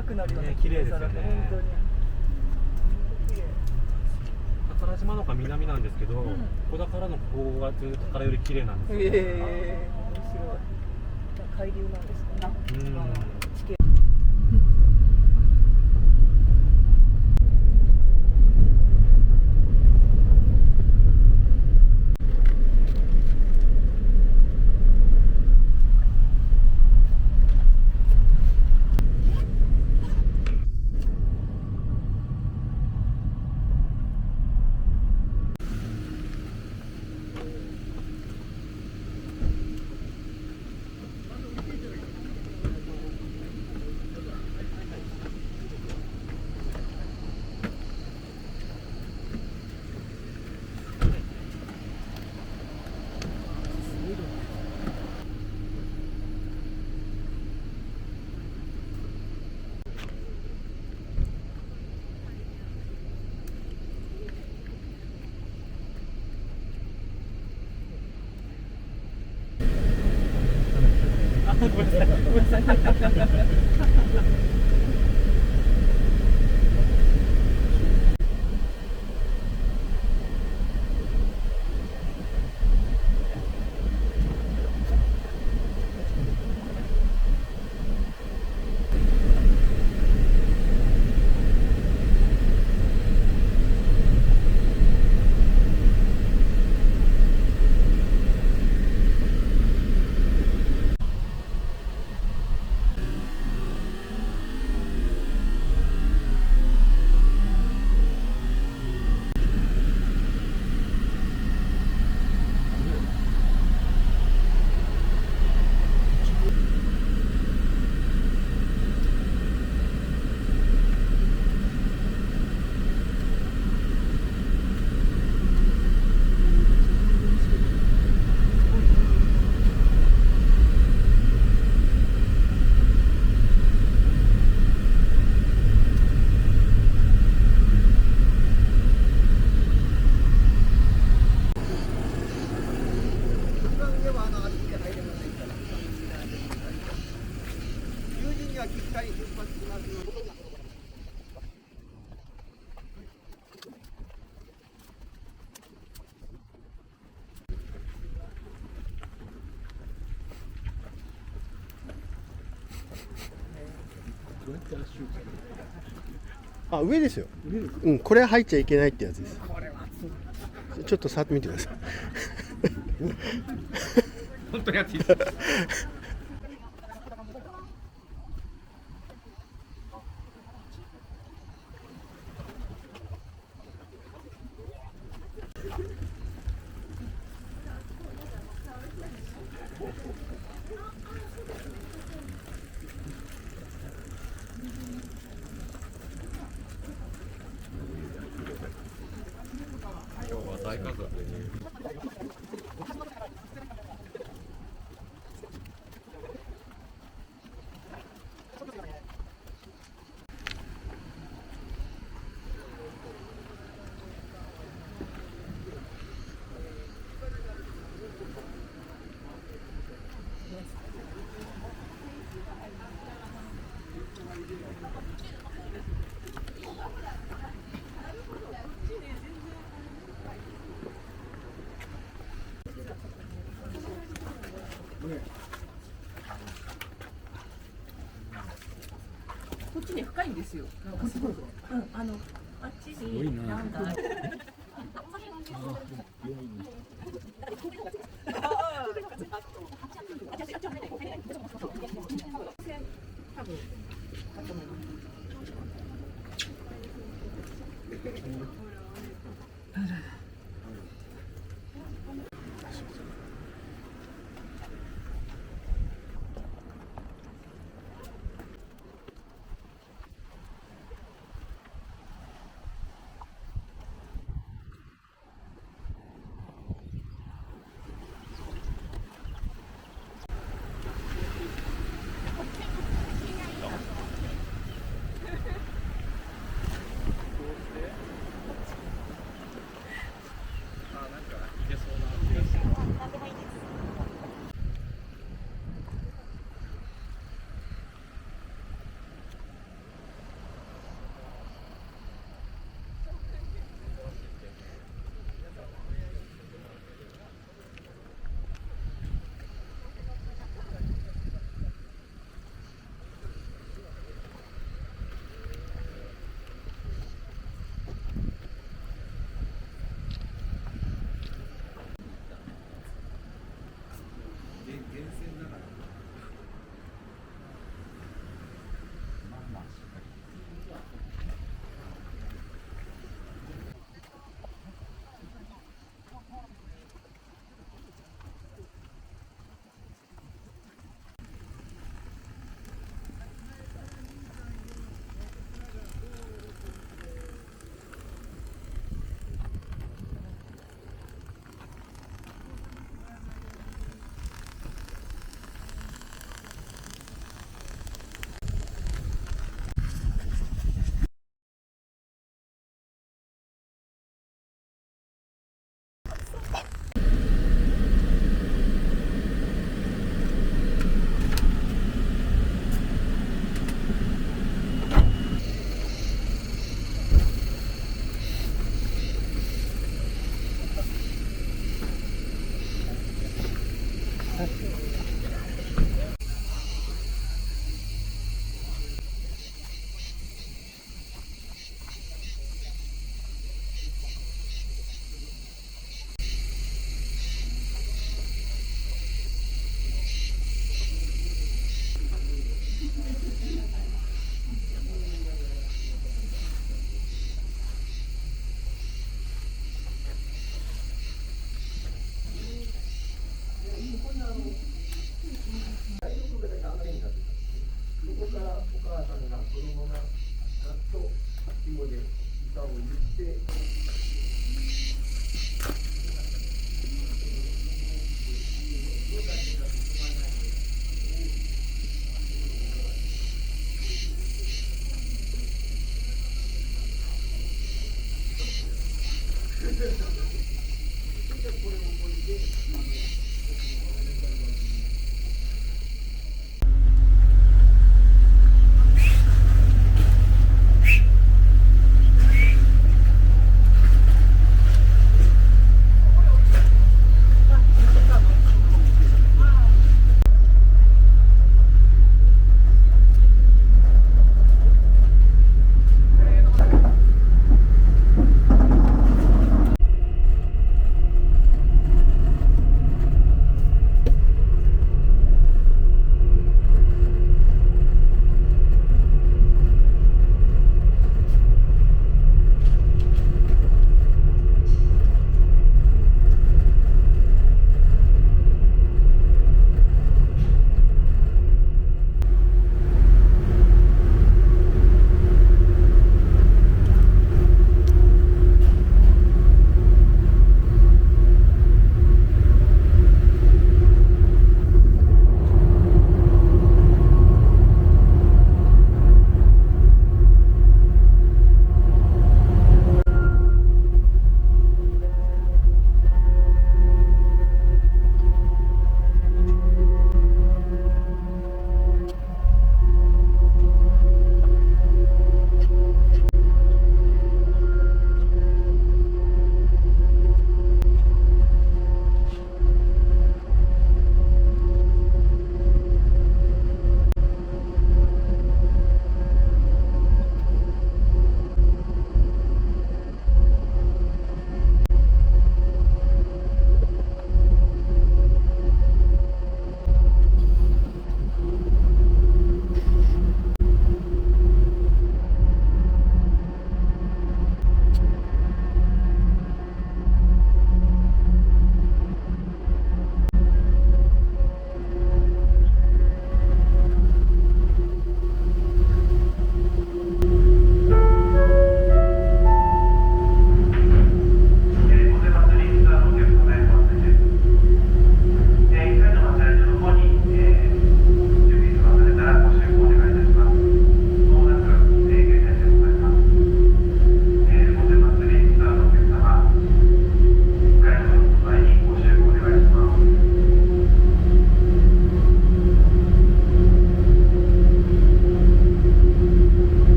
たくなるよね。綺麗ですよね。本当に。宝島の方が南なんですけど、小田からのここが全然宝より綺麗なんですよ。面白い。海流なんですかね。地形。ごめんなさい。ごめんなさい。あ、上ですよ。うん、これ入っちゃいけないってやつです。ちょっと触ってみてください。本当にやっていいですか。今日は大家族で。こっちね深いんですよ。なんかすごい。あっちになんか。紐で板を入れて。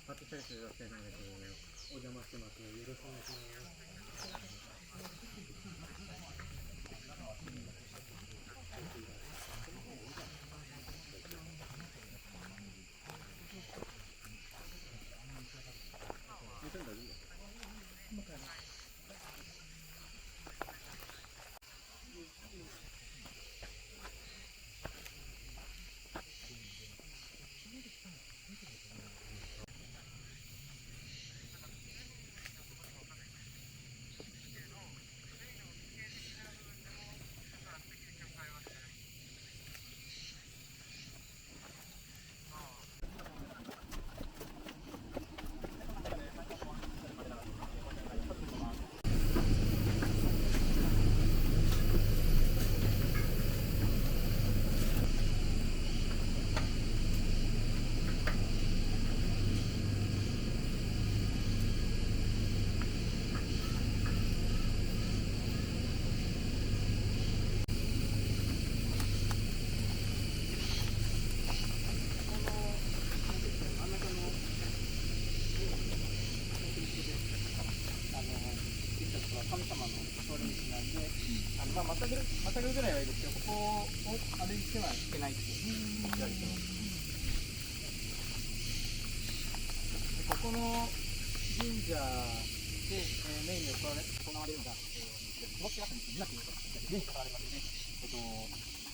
パティシャリスお疲れ様です。お邪魔してます。よろしくお願いします。またぐぐらいはいいですけど、ここを歩いてはいけないって言われてます。でここの神社で、メインに行われるのが、この気がするんですけど、家に関われますね。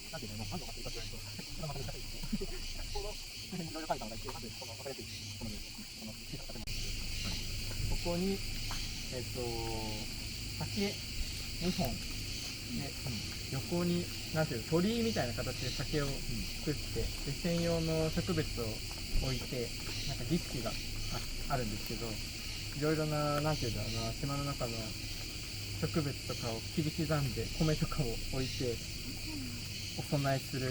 なんていうの、何度かって言い方を言われると、これはまた難しいですね。このいろいろ書いたのがいて、まずこの分かりやすいこの小さな建物です。ここに竹2本で、横になんていう鳥居みたいな形で竹を作って、で専用の植物を置いて、なんか儀式があるんですけど、いろいろな、なんていうんだろうな、島の中の植物とかを切り刻んで米とかを置いてお供えする、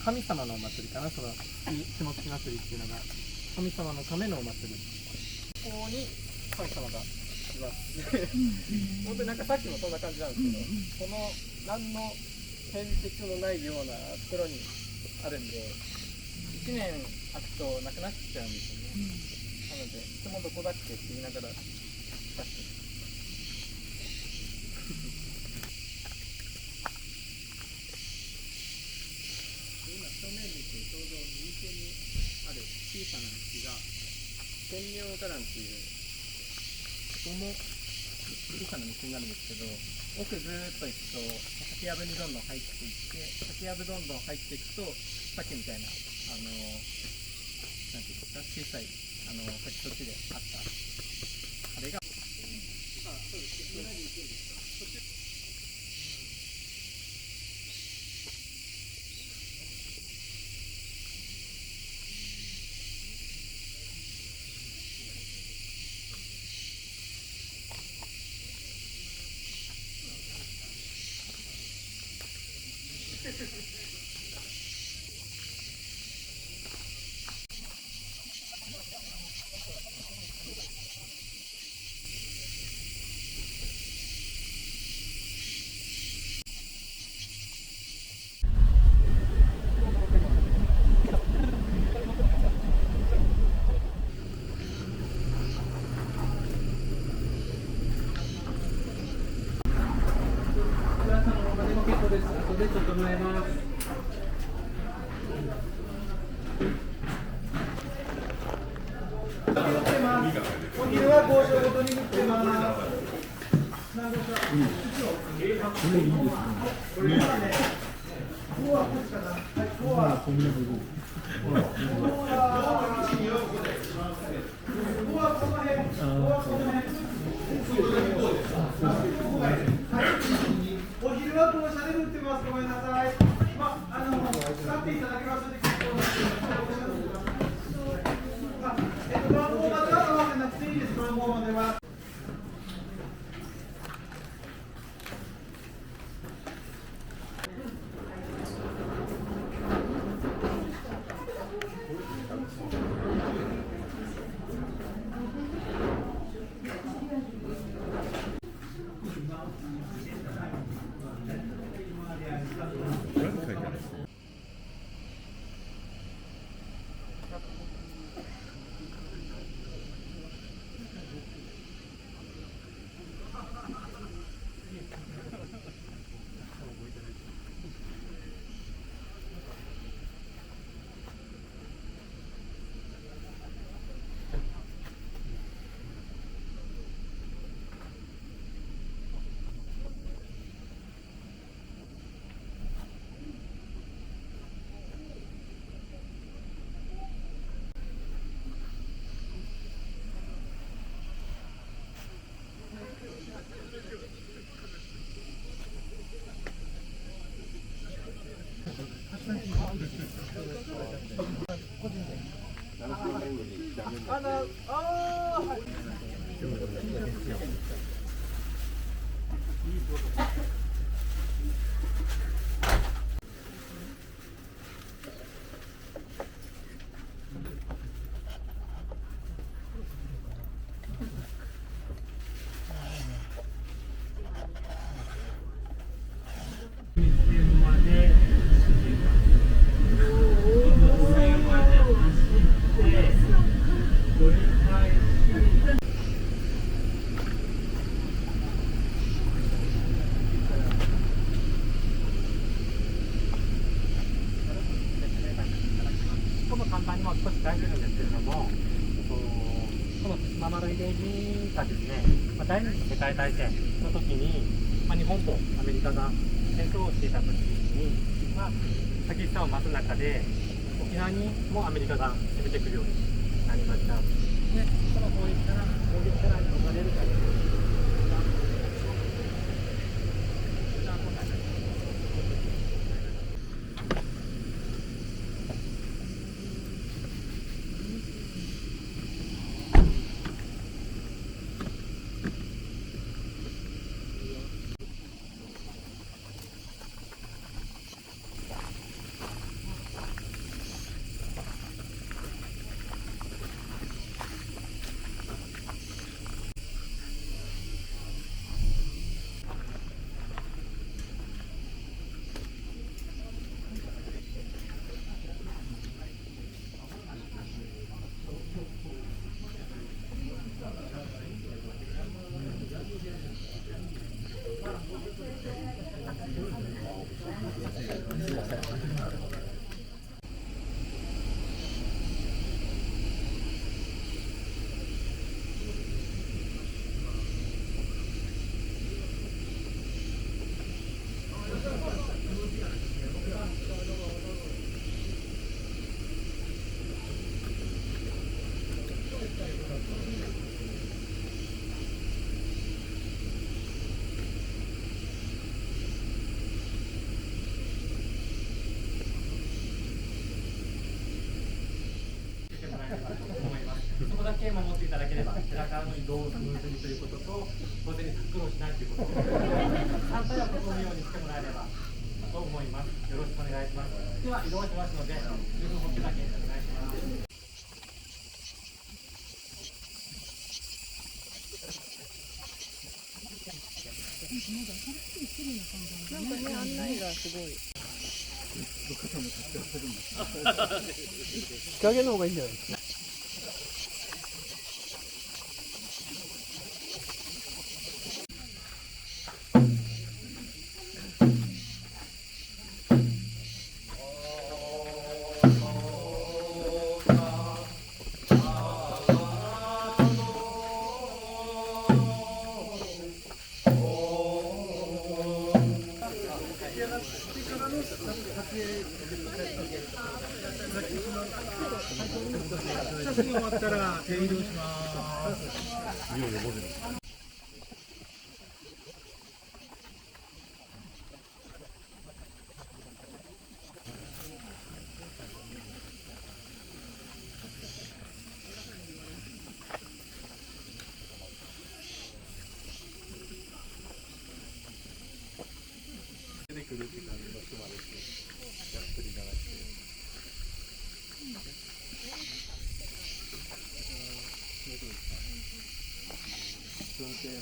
神様のお祭りかな。その下月祭りっていうのが神様のためのお祭り。ここに神様がいます本当になんかさっきもそんな感じなんですけど、この何の変哲のないようなところにあるんで、1年空くとなくなっちゃうんですよね。なので、いつもどこだっけって言いながら出して今正面見てちょうど右手にある小さな木が天明伽藍っていう、ここも小さな道になるんですけど、奥ずーっと行くと竹やぶにどんどん入っていって、竹やぶどんどん入っていくと、さっきみたいななんていうんですか、小さいさっきそっちであったあれが、そうです。みんなに行くんですか？お昼は工場ごとに売ってます。お昼は当社で売ってます。ごめんなさい。使っていただけますので結構です。番号までは合わせなくていいです。番号までは。看板にも少し書いてるんですけれども、この対馬丸出島がですね、第二次世界大戦の時に、日本とアメリカが戦争をしていた時に、激しさを増す中で、沖縄にもアメリカが攻めてくるようになりました。で、その攻撃から逃れるために、そこだけ守っていただければ、寺からの移動をスムーズにということと、当然にタックルをしないということと、参加を囲むようにしてもらえればと思います。よろしくお願いします。では移動しますので、十分持ってだけお願いします。なんかね、案内がすごい。日陰の方がいいんじゃないですか。写真終わったら手移動します。出てくるって感じの人までやってるじゃないですか。運転の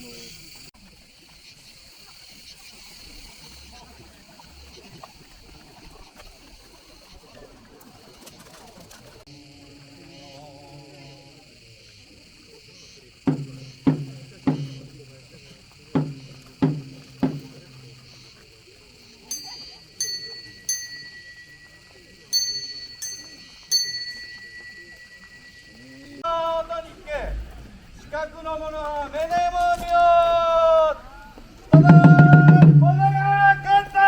近くの者は目でも見よう。ただ己が勝った。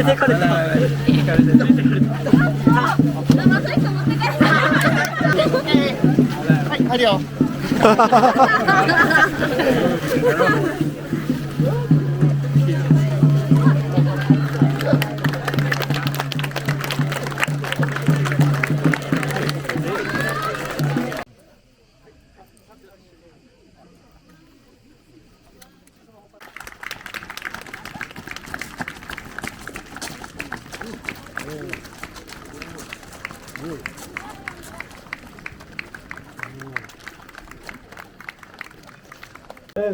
てかれた。はいあるよ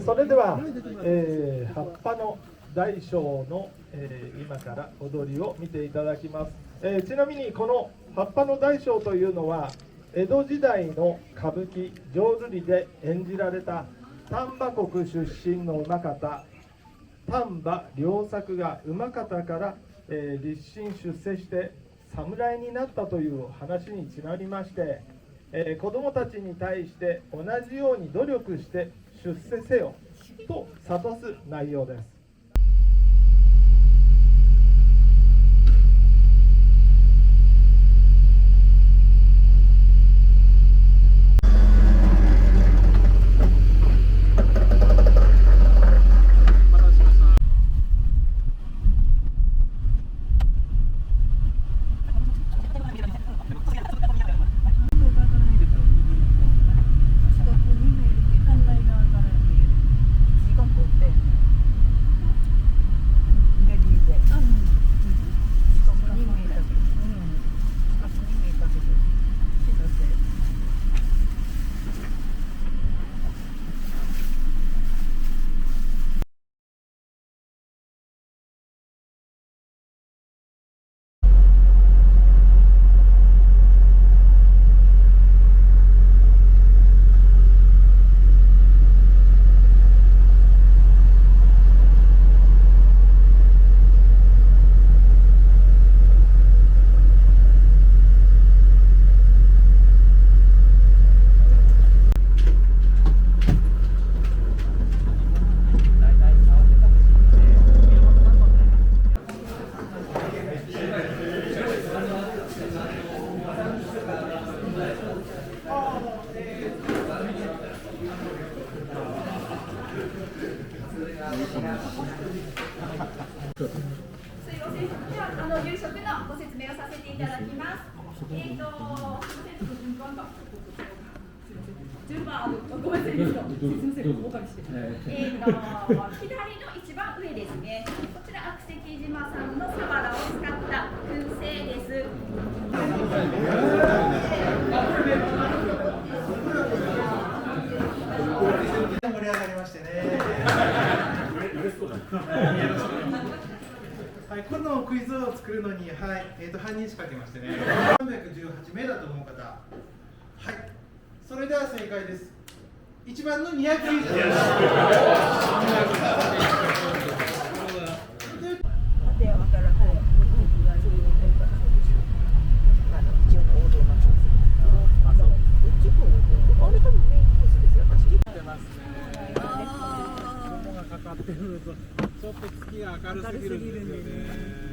それでは、葉っぱの大小の、今から踊りを見ていただきます、ちなみにこの葉っぱの大小というのは江戸時代の歌舞伎浄瑠璃で演じられた丹波国出身の馬方丹波良作が馬方から、立身出世して侍になったという話にちなみまして、子どもたちに対して同じように努力して出世せよと諭す内容です。夕食のご説明をさせていただきます。順番ごめんなさいですか。すみません、お借りして。左の一番上ですね。こちら悪石島産のサワラを使った燻製です。盛り上がりましてね。はい、このクイズを作るのに、はい、半日かけましてね。318名だと思う方。はい。それでは正解です。1番の290です。ちょっと月が明るすぎるんですよね。